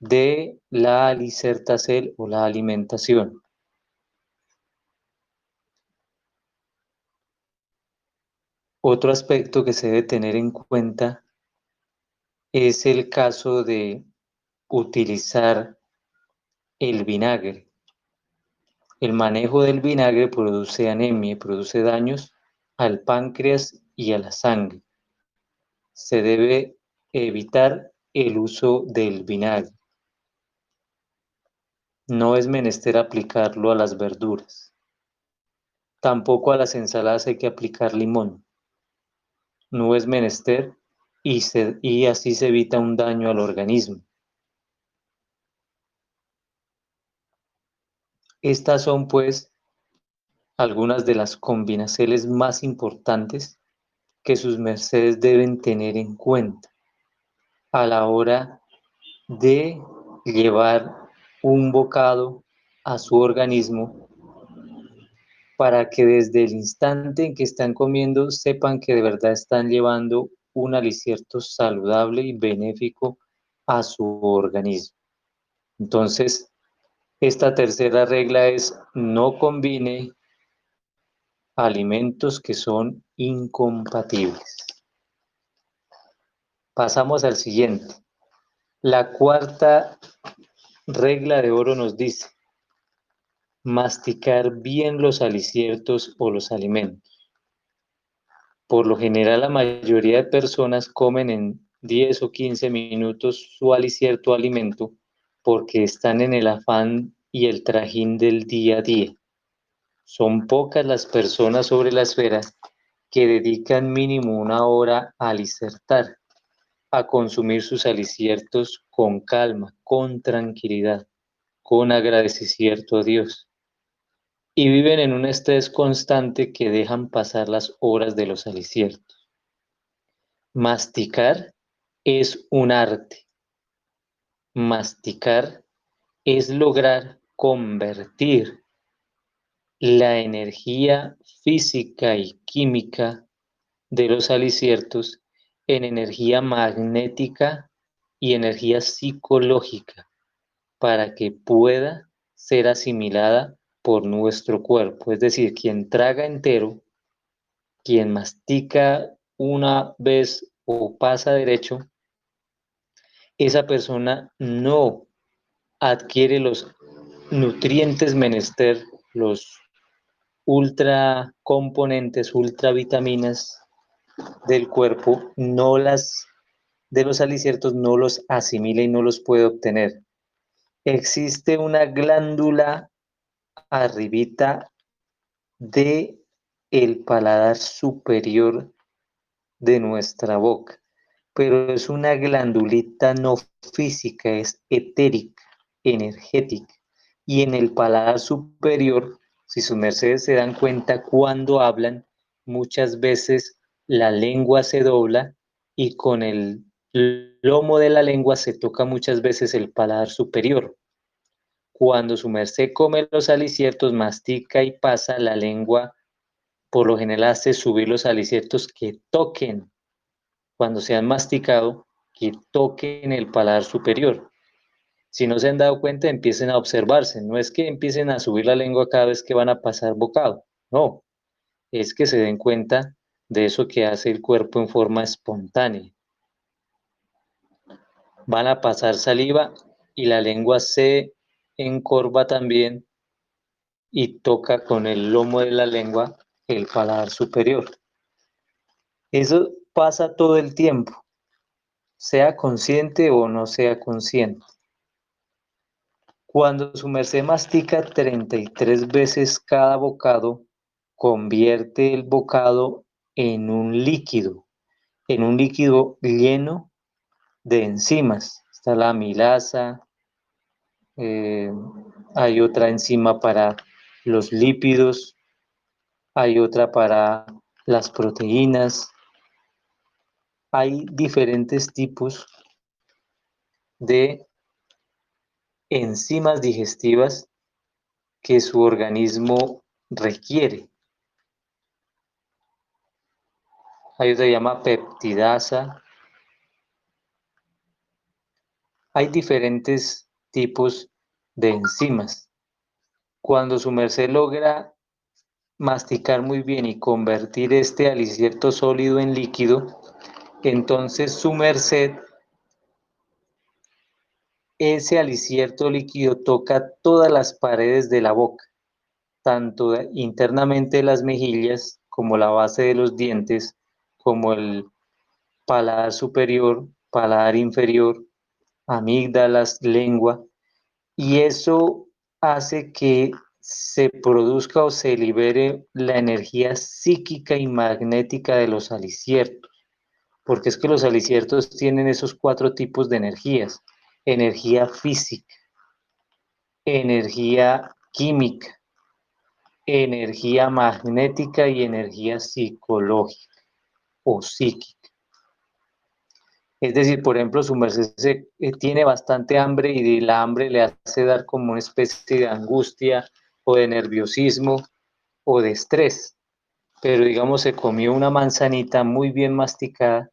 de la alicertacel o la alimentación. Otro aspecto que se debe tener en cuenta es el caso de utilizar el vinagre. El manejo del vinagre produce anemia y produce daños al páncreas y a la sangre. Se debe evitar el uso del vinagre. No es menester aplicarlo a las verduras. Tampoco a las ensaladas hay que aplicar limón. No es menester y así se evita un daño al organismo. Estas son, pues, algunas de las combinaciones más importantes que sus mercedes deben tener en cuenta a la hora de llevar un bocado a su organismo para que desde el instante en que están comiendo sepan que de verdad están llevando un alimento saludable y benéfico a su organismo. Entonces, esta tercera regla es no combine alimentos que son incompatibles. Pasamos al siguiente. La cuarta regla de oro nos dice masticar bien los aliciertos o los alimentos. Por lo general, la mayoría de personas comen en 10 o 15 minutos su alicierto alimento porque están en el afán y el trajín del día a día. Son pocas las personas sobre la esfera que dedican mínimo una hora a alicertar, a consumir sus aliciertos con calma, con tranquilidad, con agradecimiento a Dios. Y viven en un estrés constante que dejan pasar las horas de los aliciertos. Masticar es un arte. Masticar es lograr convertir la energía física y química de los aliciertos en energía magnética y energía psicológica para que pueda ser asimilada por nuestro cuerpo. Es decir, quien traga entero, quien mastica una vez o pasa derecho, esa persona no adquiere los nutrientes menester, los ultra componentes, ultra vitaminas del cuerpo, no las de los aliciertos no los asimila y no los puede obtener. Existe una glándula arribita de el paladar superior de nuestra boca, pero es una glandulita no física, es etérica, energética. Y en el paladar superior, si sus mercedes se dan cuenta cuando hablan, muchas veces la lengua se dobla y con el lomo de la lengua se toca muchas veces el paladar superior. Cuando su merced come los aliciertos, mastica y pasa la lengua, por lo general hace subir los aliciertos que toquen, cuando se han masticado, que toquen el paladar superior. Si no se han dado cuenta, empiecen a observarse. No es que empiecen a subir la lengua cada vez que van a pasar bocado. No, es que se den cuenta de eso que hace el cuerpo en forma espontánea. Van a pasar saliva y la lengua se encorva también y toca con el lomo de la lengua el paladar superior. Eso pasa todo el tiempo, sea consciente o no sea consciente. Cuando su merced mastica 33 veces cada bocado, convierte el bocado en un líquido lleno de enzimas. Está la amilasa, eh, hay otra enzima para los lípidos, hay otra para las proteínas. Hay diferentes tipos de enzimas digestivas que su organismo requiere. Hay otra que se llama peptidasa. Hay diferentes tipos de enzimas. Cuando su merced logra masticar muy bien y convertir este alicierto sólido en líquido, entonces su merced, ese alicierto líquido toca todas las paredes de la boca, tanto internamente las mejillas, como la base de los dientes, como el paladar superior, paladar inferior, amígdalas, lengua, y eso hace que se produzca o se libere la energía psíquica y magnética de los aliciertos, porque es que los aliciertos tienen esos 4 tipos de energías: energía física, energía química, energía magnética y energía psicológica o psíquica. Es decir, por ejemplo, su merced tiene bastante hambre y la hambre le hace dar como una especie de angustia o de nerviosismo o de estrés. Pero digamos, se comió una manzanita muy bien masticada,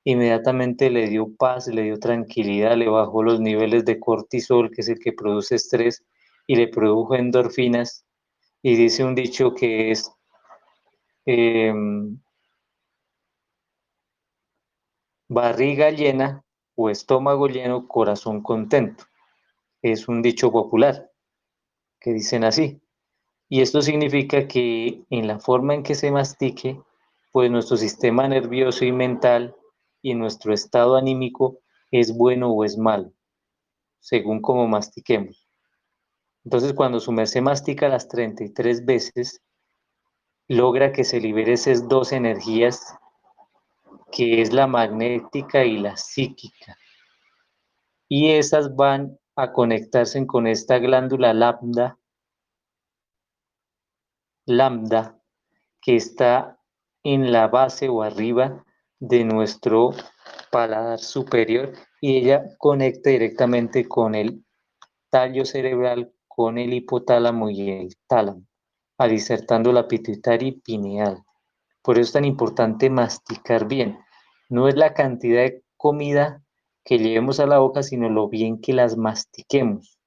inmediatamente le dio paz, le dio tranquilidad, le bajó los niveles de cortisol, que es el que produce estrés, y le produjo endorfinas. Y dice un dicho que es, eh, barriga llena o estómago lleno, corazón contento. Es un dicho popular que dicen así. Y esto significa que en la forma en que se mastique, pues nuestro sistema nervioso y mental y nuestro estado anímico es bueno o es malo, según cómo mastiquemos. Entonces, cuando su merced mastica las 33 veces, logra que se libere esas 2 energías, que es la magnética y la psíquica. Y esas van a conectarse con esta glándula lambda, que está en la base o arriba de nuestro paladar superior, y ella conecta directamente con el tallo cerebral, con el hipotálamo y el tálamo, alicertando la pituitaria y pineal. Por eso es tan importante masticar bien. No es la cantidad de comida que llevemos a la boca, sino lo bien que las mastiquemos.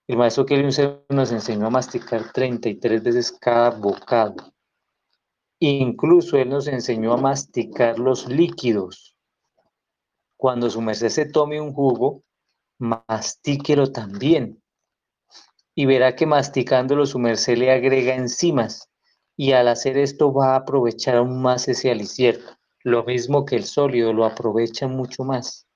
El maestro Kelly nos enseñó a masticar 33 veces cada bocado. Incluso él nos enseñó a masticar los líquidos. Cuando su merced se tome un jugo, mastíquelo también. Y verá que masticándolo su merced le agrega enzimas. Y al hacer esto va a aprovechar aún más ese alicierto. Lo mismo que el sólido, lo aprovecha mucho más.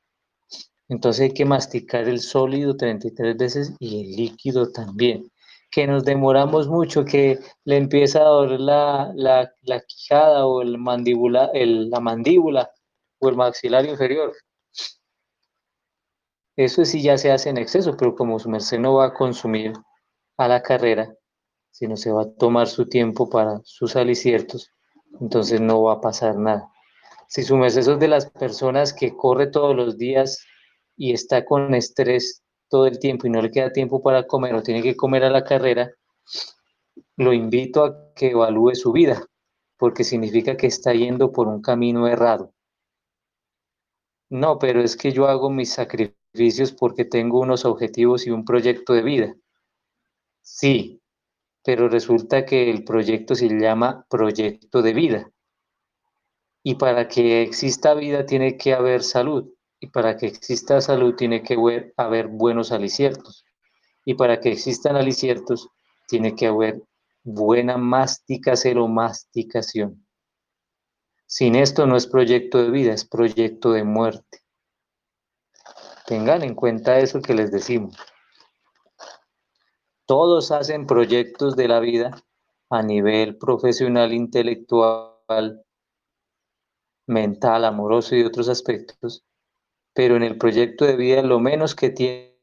Entonces hay que masticar el sólido 33 veces y el líquido también. Que nos demoramos mucho, que le empieza a doler la quijada o la mandíbula o el maxilar inferior. Eso sí ya se hace en exceso, pero como su merced no va a consumir a la carrera, sino se va a tomar su tiempo para sus aliciertos, entonces no va a pasar nada. Si su merced es de las personas que corre todos los días y está con estrés todo el tiempo y no le queda tiempo para comer o tiene que comer a la carrera, lo invito a que evalúe su vida, porque significa que está yendo por un camino errado. No, pero es que yo hago mis sacrificios porque tengo unos objetivos y un proyecto de vida. Sí, pero resulta que el proyecto se llama proyecto de vida. Y para que exista vida tiene que haber salud. Y para que exista salud tiene que haber buenos aliciertos. Y para que existan aliciertos tiene que haber buena masticación. Sin esto no es proyecto de vida, es proyecto de muerte. Tengan en cuenta eso que les decimos. Todos hacen proyectos de la vida a nivel profesional, intelectual, mental, amoroso y otros aspectos, pero en el proyecto de vida lo menos que tienen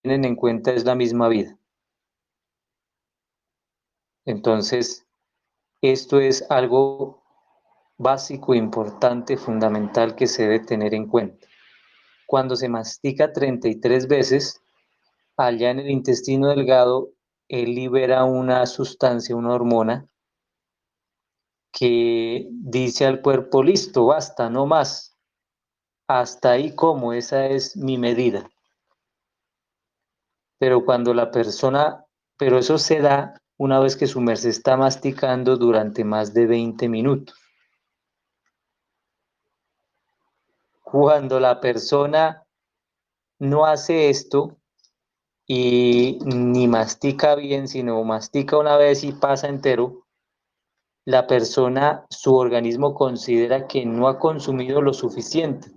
en cuenta es la misma vida. Entonces, esto es algo básico, importante, fundamental que se debe tener en cuenta. Cuando se mastica 33 veces, allá en el intestino delgado, él libera una sustancia, una hormona, que dice al cuerpo: listo, basta, no más. Hasta ahí como, esa es mi medida. pero cuando la persona, pero eso se da una vez que su merced está masticando durante más de 20 minutos. Cuando la persona no hace esto y ni mastica bien, sino mastica una vez y pasa entero, la persona, su organismo considera que no ha consumido lo suficiente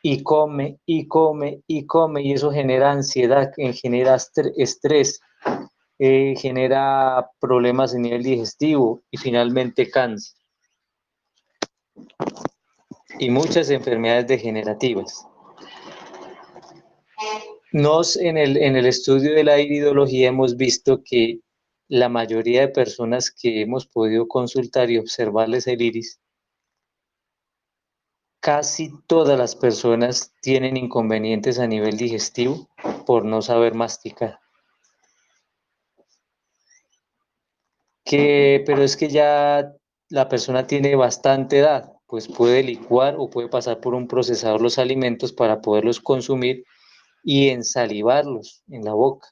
y come y come y come y eso genera ansiedad, genera estrés, genera problemas a nivel digestivo y finalmente cáncer y muchas enfermedades degenerativas. En el estudio de la iridología hemos visto que la mayoría de personas que hemos podido consultar y observarles el iris, casi todas las personas tienen inconvenientes a nivel digestivo por no saber masticar. Pero es que ya la persona tiene bastante edad, pues puede licuar o puede pasar por un procesador los alimentos para poderlos consumir y ensalivarlos en la boca.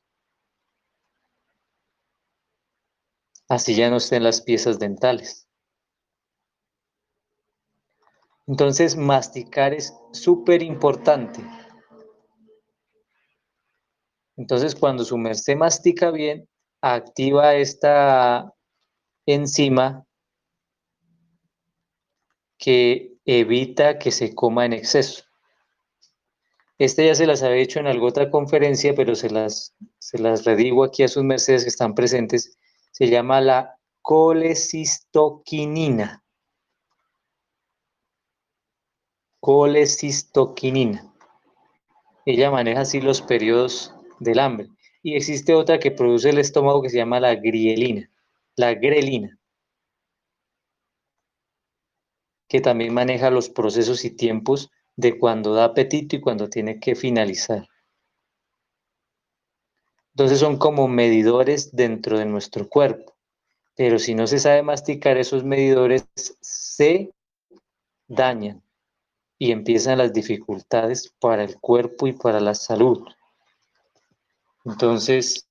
Así ya no estén las piezas dentales. Entonces, masticar es súper importante. Entonces, cuando su merced mastica bien, activa esta enzima que evita que se coma en exceso. Este ya se las había hecho en alguna otra conferencia, pero se las redigo aquí a sus mercedes que están presentes. Se llama la colecistoquinina. Colecistoquinina. Ella maneja así los periodos del hambre. Y existe otra que produce el estómago que se llama la grelina, que también maneja los procesos y tiempos de cuando da apetito y cuando tiene que finalizar. Entonces son como medidores dentro de nuestro cuerpo, pero si no se sabe masticar, esos medidores se dañan y empiezan las dificultades para el cuerpo y para la salud. Entonces,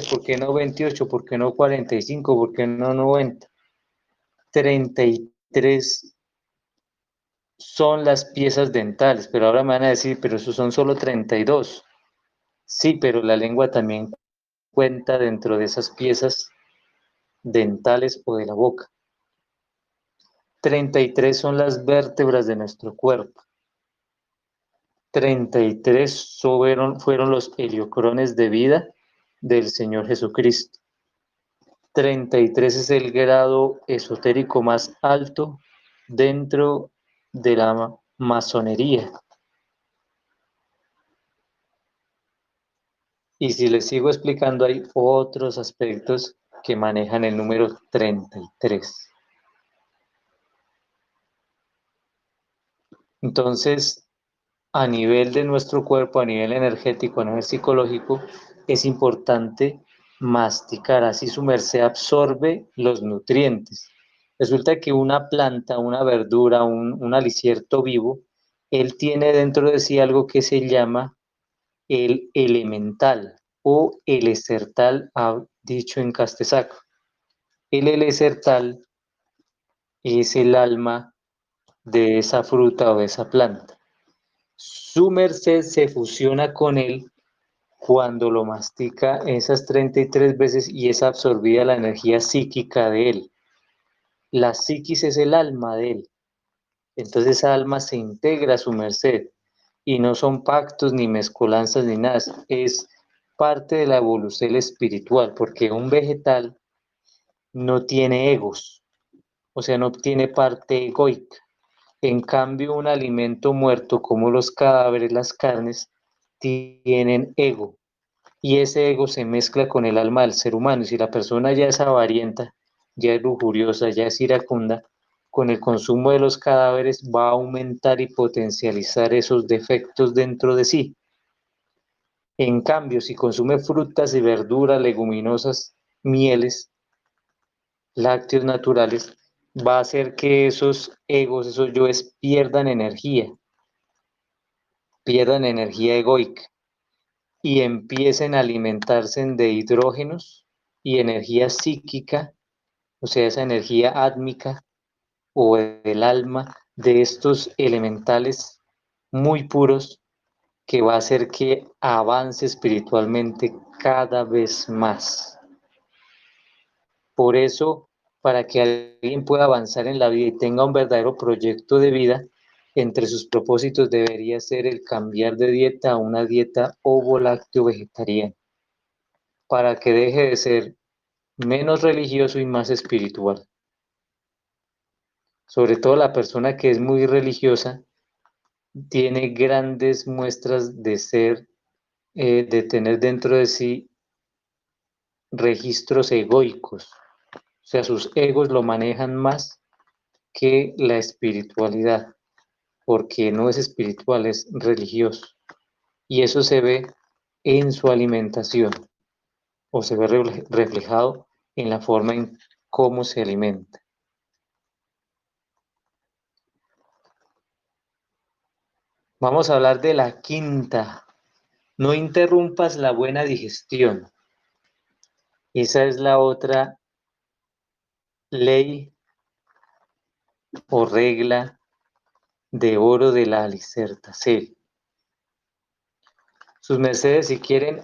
¿por qué no 28? ¿Por qué no 45? ¿Por qué no 90? 33 son las piezas dentales, pero ahora me van a decir, pero esos son solo 32. Sí, pero la lengua también cuenta dentro de esas piezas dentales o de la boca. 33 son las vértebras de nuestro cuerpo. 33 fueron los heliocrones de vida del Señor Jesucristo. 33 es el grado esotérico más alto dentro de la masonería. Y si les sigo explicando, hay otros aspectos que manejan el número 33. Entonces, a nivel de nuestro cuerpo, a nivel energético, a nivel psicológico, es importante masticar, así su merced absorbe los nutrientes. Resulta que una planta, una verdura, un alicierto vivo, él tiene dentro de sí algo que se llama el elemental o el esertal, dicho en castezaco. El esertal es el alma de esa fruta o de esa planta. Su merced se fusiona con él cuando lo mastica esas 33 veces y es absorbida la energía psíquica de él. La psiquis es el alma de él. Entonces esa alma se integra a su merced y no son pactos ni mezcolanzas ni nada, es parte de la evolución espiritual, porque un vegetal no tiene egos, o sea, no tiene parte egoica. En cambio, un alimento muerto como los cadáveres, las carnes, tienen ego y ese ego se mezcla con el alma del ser humano. Y si la persona ya es avarienta, ya es lujuriosa, ya es iracunda, con el consumo de los cadáveres va a aumentar y potencializar esos defectos dentro de sí. En cambio, si consume frutas y verduras, leguminosas, mieles, lácteos naturales, va a hacer que esos egos, esos yoes pierdan energía egoica. y empiecen a alimentarse de hidrógenos y energía psíquica, o sea, esa energía átmica o del alma de estos elementales muy puros que va a hacer que avance espiritualmente cada vez más. Por eso, para que alguien pueda avanzar en la vida y tenga un verdadero proyecto de vida, entre sus propósitos debería ser el cambiar de dieta a una dieta ovo-lácteo vegetariana, para que deje de ser menos religioso y más espiritual. Sobre todo la persona que es muy religiosa tiene grandes muestras de ser, de tener dentro de sí registros egoicos. O sea, sus egos lo manejan más que la espiritualidad, porque no es espiritual, es religioso. Y eso se ve en su alimentación, o se ve reflejado en la forma en cómo se alimenta. Vamos a hablar de la quinta. No interrumpas la buena digestión. Esa es la otra ley o regla de oro de la Alicerta-C. Sus mercedes, si quieren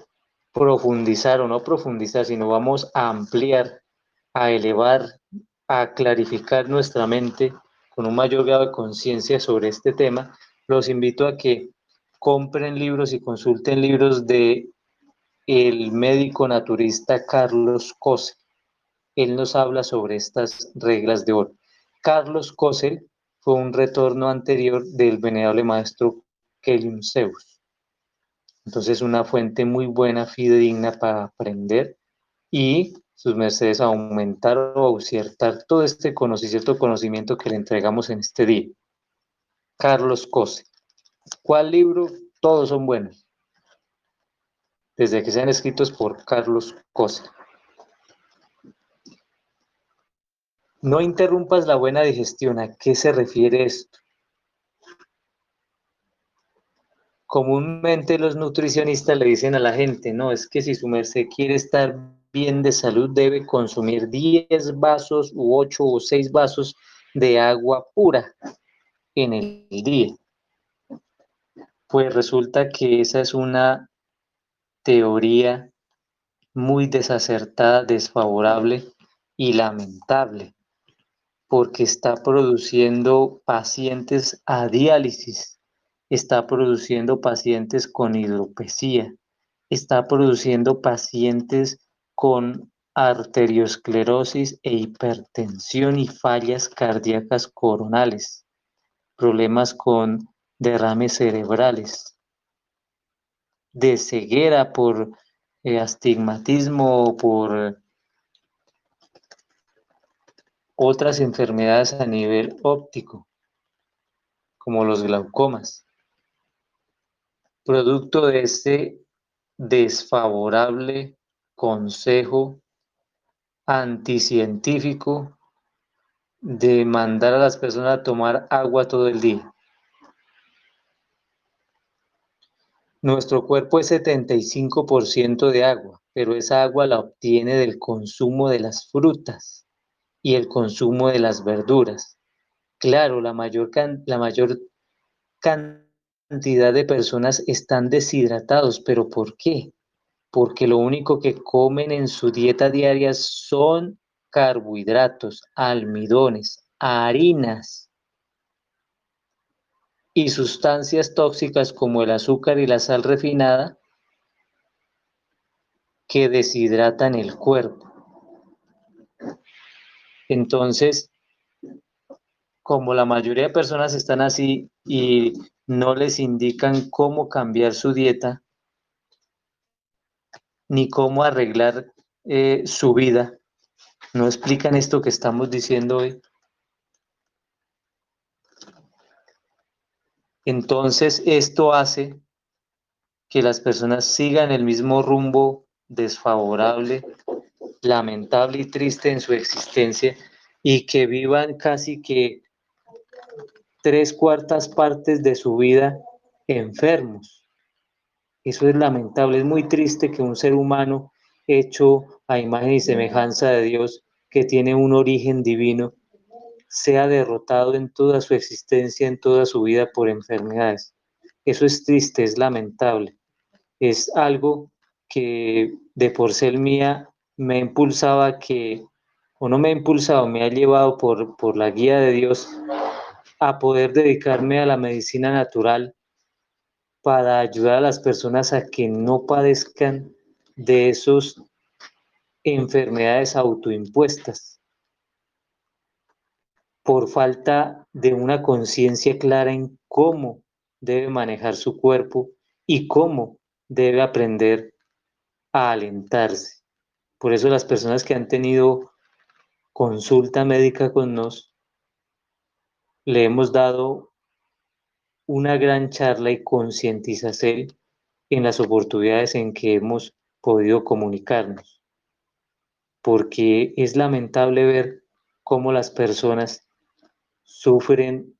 profundizar o no profundizar, sino vamos a ampliar, a elevar, a clarificar nuestra mente con un mayor grado de conciencia sobre este tema, los invito a que compren libros y consulten libros de el médico naturista Carlos Cose. Él nos habla sobre estas reglas de oro. Carlos Cose fue un retorno anterior del venerable maestro Kelium Zeus. Entonces, una fuente muy buena, fidedigna para aprender y sus mercedes aumentar o aumentar todo este cierto conocimiento que le entregamos en este día. Carlos Cose. ¿Cuál libro? Todos son buenos, desde que sean escritos por Carlos Cose. No interrumpas la buena digestión. ¿A qué se refiere esto? Comúnmente los nutricionistas le dicen a la gente, no, es que si su merced quiere estar bien de salud debe consumir 10 vasos u 8 o 6 vasos de agua pura en el día. Pues resulta que esa es una teoría muy desacertada, desfavorable y lamentable, porque está produciendo pacientes a diálisis, está produciendo pacientes con hidropesía, está produciendo pacientes con arteriosclerosis e hipertensión y fallas cardíacas coronales, problemas con derrames cerebrales, de ceguera por astigmatismo o por otras enfermedades a nivel óptico, como los glaucomas. Producto de este desfavorable consejo anticientífico de mandar a las personas a tomar agua todo el día. Nuestro cuerpo es 75% de agua, pero esa agua la obtiene del consumo de las frutas y el consumo de las verduras. Claro, la mayor cantidad de personas están deshidratados, pero ¿por qué? Porque lo único que comen en su dieta diaria son carbohidratos, almidones, harinas y sustancias tóxicas como el azúcar y la sal refinada que deshidratan el cuerpo. Entonces, como la mayoría de personas están así y no les indican cómo cambiar su dieta ni cómo arreglar su vida, no explican esto que estamos diciendo hoy, entonces esto hace que las personas sigan el mismo rumbo desfavorable, lamentable y triste en su existencia y que vivan casi que 3/4 partes de su vida enfermos. Eso es lamentable, es muy triste que un ser humano hecho a imagen y semejanza de Dios, que tiene un origen divino, sea derrotado en toda su existencia, en toda su vida por enfermedades. Eso es triste, es lamentable. Es algo que de por ser mía me impulsaba que, o no me ha impulsado, me ha llevado por la guía de Dios a poder dedicarme a la medicina natural para ayudar a las personas a que no padezcan de esas enfermedades autoimpuestas por falta de una conciencia clara en cómo debe manejar su cuerpo y cómo debe aprender a alentarse. Por eso las personas que han tenido consulta médica con nos, le hemos dado una gran charla y concientización en las oportunidades en que hemos podido comunicarnos, porque es lamentable ver cómo las personas sufren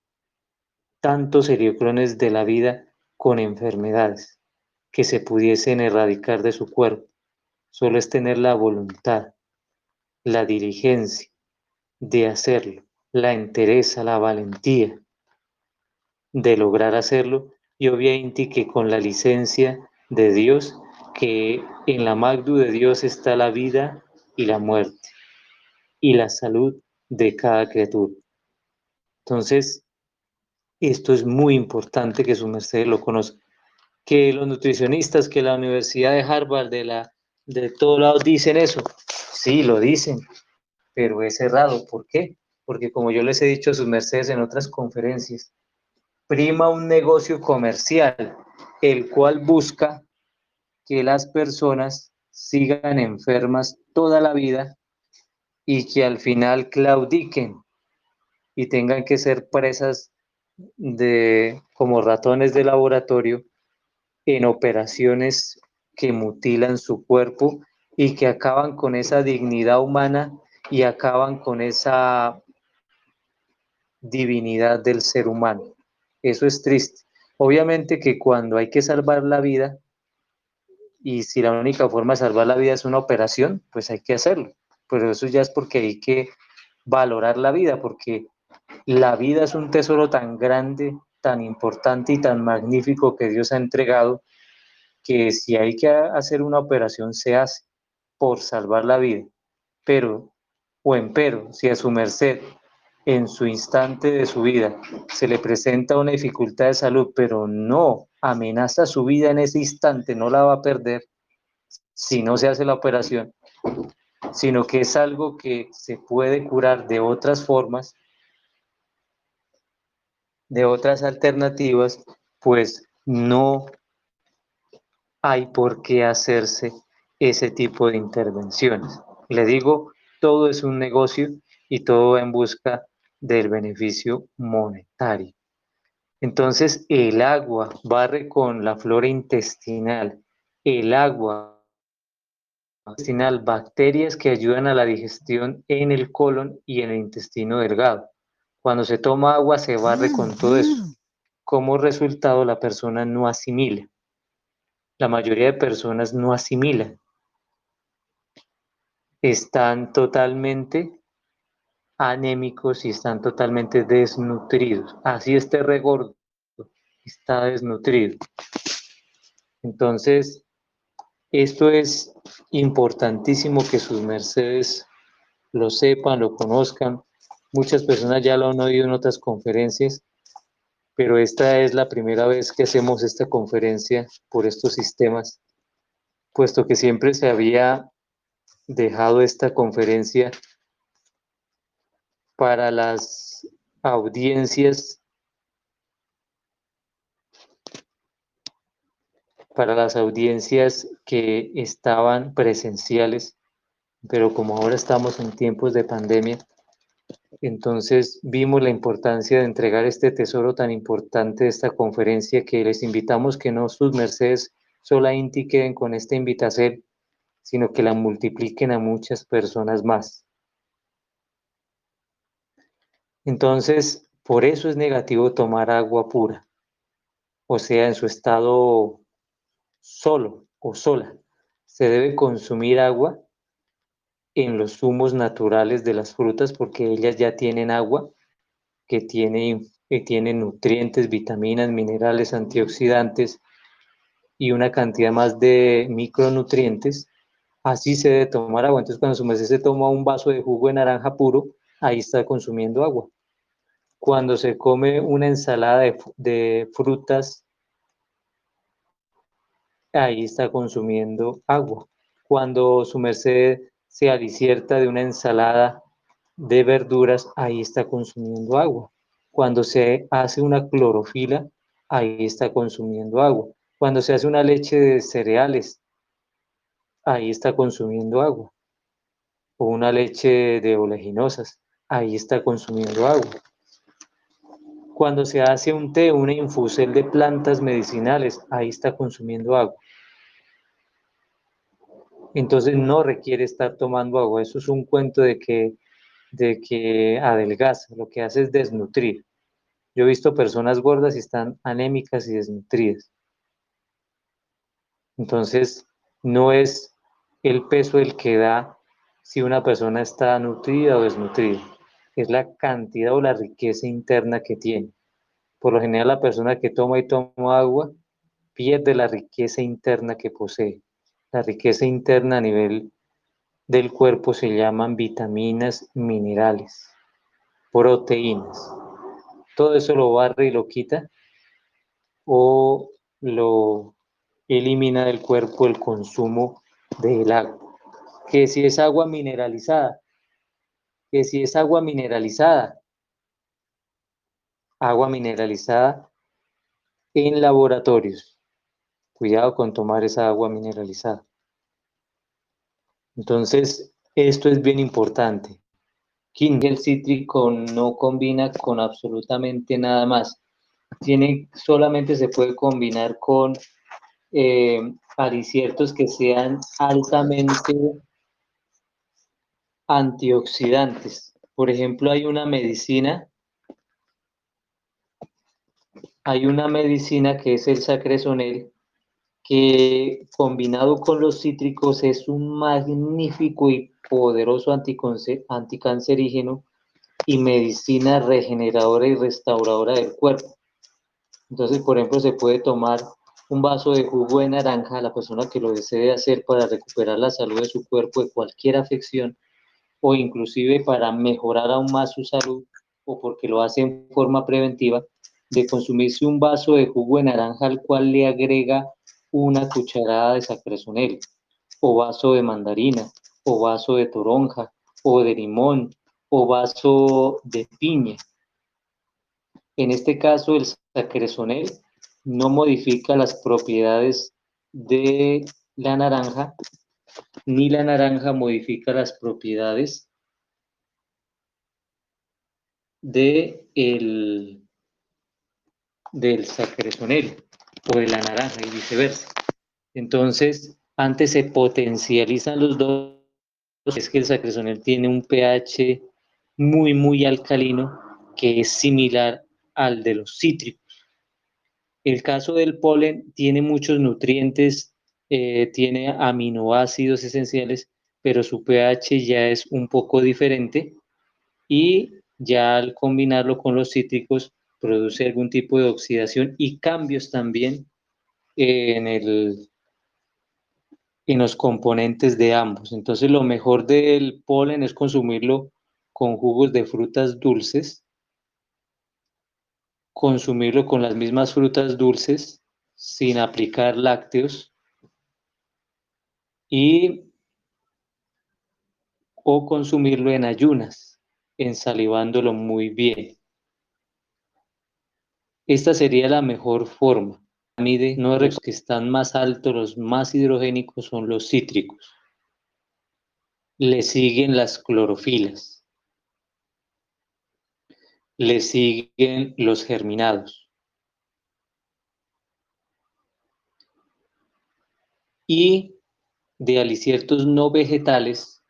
tantos seriocrones de la vida con enfermedades que se pudiesen erradicar de su cuerpo. Solo es tener la voluntad, la diligencia de hacerlo, la entereza, la valentía de lograr hacerlo, y obviamente que con la licencia de Dios, que en la magdu de Dios está la vida y la muerte y la salud de cada criatura. Entonces, esto es muy importante que su merced lo conozca. Que los nutricionistas, que la Universidad de Harvard, de todos lados dicen eso. Sí, lo dicen, pero es errado. ¿Por qué? Porque como yo les he dicho a sus mercedes en otras conferencias, prima un negocio comercial, el cual busca que las personas sigan enfermas toda la vida y que al final claudiquen y tengan que ser presas de como ratones de laboratorio en operaciones que mutilan su cuerpo y que acaban con esa dignidad humana y acaban con esa divinidad del ser humano. Eso es triste. Obviamente que cuando hay que salvar la vida, y si la única forma de salvar la vida es una operación, pues hay que hacerlo. Pero eso ya es porque hay que valorar la vida, porque la vida es un tesoro tan grande, tan importante y tan magnífico que Dios ha entregado, que si hay que hacer una operación se hace por salvar la vida. Pero, o empero, si a su merced en su instante de su vida se le presenta una dificultad de salud, pero no amenaza su vida en ese instante, no la va a perder si no se hace la operación, sino que es algo que se puede curar de otras formas, de otras alternativas, pues no hay por qué hacerse ese tipo de intervenciones. Le digo, todo es un negocio y todo va en busca del beneficio monetario. Entonces, el agua barre con la flora intestinal, el agua intestinal, bacterias que ayudan a la digestión en el colon y en el intestino delgado. Cuando se toma agua se barre con todo eso. Como resultado, la persona no asimila. La mayoría de personas no asimilan. Están totalmente anémicos y están totalmente desnutridos. Así esté regordo, está desnutrido. Entonces, esto es importantísimo que sus mercedes lo sepan, lo conozcan. Muchas personas ya lo han oído en otras conferencias, pero esta es la primera vez que hacemos esta conferencia por estos sistemas, puesto que siempre se había dejado esta conferencia para audiencias, para las audiencias que estaban presenciales, pero como ahora estamos en tiempos de pandemia, entonces vimos la importancia de entregar este tesoro tan importante de esta conferencia, que les invitamos que no sus mercedes solamente queden con esta invitación, sino que la multipliquen a muchas personas más. Entonces, por eso es negativo tomar agua pura, o sea, en su estado solo o sola. Se debe consumir agua en los zumos naturales de las frutas porque ellas ya tienen agua que tiene nutrientes, vitaminas, minerales, antioxidantes y una cantidad más de micronutrientes. Así se debe tomar agua. Entonces, cuando su merced se toma un vaso de jugo de naranja puro, ahí está consumiendo agua. Cuando se come una ensalada de frutas, ahí está consumiendo agua. Cuando su merced se alicierta de una ensalada de verduras, ahí está consumiendo agua. Cuando se hace una clorofila, ahí está consumiendo agua. Cuando se hace una leche de cereales, ahí está consumiendo agua. O una leche de oleaginosas, ahí está consumiendo agua. Cuando se hace un té, una infusel de plantas medicinales, ahí está consumiendo agua. Entonces no requiere estar tomando agua. Eso es un cuento de que adelgaza, lo que hace es desnutrir. Yo he visto personas gordas y están anémicas y desnutridas. Entonces, no es el peso el que da si una persona está nutrida o desnutrida, es la cantidad o la riqueza interna que tiene. Por lo general, la persona que toma y toma agua pierde la riqueza interna que posee. La riqueza interna a nivel del cuerpo se llaman vitaminas, minerales, proteínas. Todo eso lo barre y lo quita o lo elimina del cuerpo el consumo del agua. Que si es agua mineralizada, que si es agua mineralizada en laboratorios. Cuidado con tomar esa agua mineralizada. Entonces, esto es bien importante. El cítrico no combina con absolutamente nada más. Solamente se puede combinar con aliciertos que sean altamente antioxidantes. Por ejemplo, hay una medicina que es el Sacresonel, que combinado con los cítricos es un magnífico y poderoso anticancerígeno y medicina regeneradora y restauradora del cuerpo. Entonces, por ejemplo, se puede tomar un vaso de jugo de naranja a la persona que lo desee hacer para recuperar la salud de su cuerpo de cualquier afección o inclusive para mejorar aún más su salud o porque lo hace en forma preventiva, de consumirse un vaso de jugo de naranja al cual le agrega una cucharada de sacresonel, o vaso de mandarina, o vaso de toronja, o de limón, o vaso de piña. En este caso, el sacresonel no modifica las propiedades de la naranja, ni la naranja modifica las propiedades del sacresonel o de la naranja y viceversa. Entonces, antes se potencializan los dos, es que el sacresonel tiene un pH muy, muy alcalino que es similar al de los cítricos. El caso del polen tiene muchos nutrientes, tiene aminoácidos esenciales, pero su pH ya es un poco diferente y ya al combinarlo con los cítricos produce algún tipo de oxidación y cambios también en los componentes de ambos. Entonces lo mejor del polen es consumirlo con jugos de frutas dulces, consumirlo con las mismas frutas dulces sin aplicar lácteos y o consumirlo en ayunas, ensalivándolo muy bien. Esta sería la mejor forma. No, los que están más altos, los más hidrogénicos son los cítricos. Le siguen las clorofilas. Le siguen los germinados. Y de aliciertos no vegetales,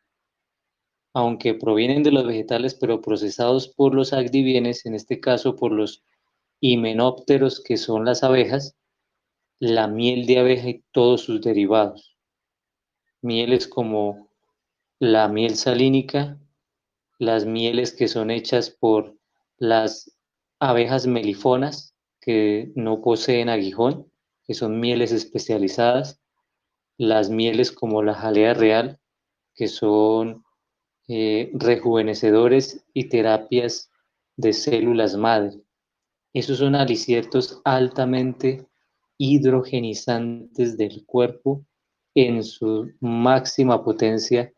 aunque provienen de los vegetales, pero procesados por los agdivienes, en este caso por los himenópteros, que son las abejas, la miel de abeja y todos sus derivados. Mieles como la miel salínica, las mieles que son hechas por las abejas melifonas, que no poseen aguijón, que son mieles especializadas, las mieles como la jalea real, que son rejuvenecedores y terapias de células madre. Esos son aliciertos altamente hidrogenizantes del cuerpo en su máxima potencia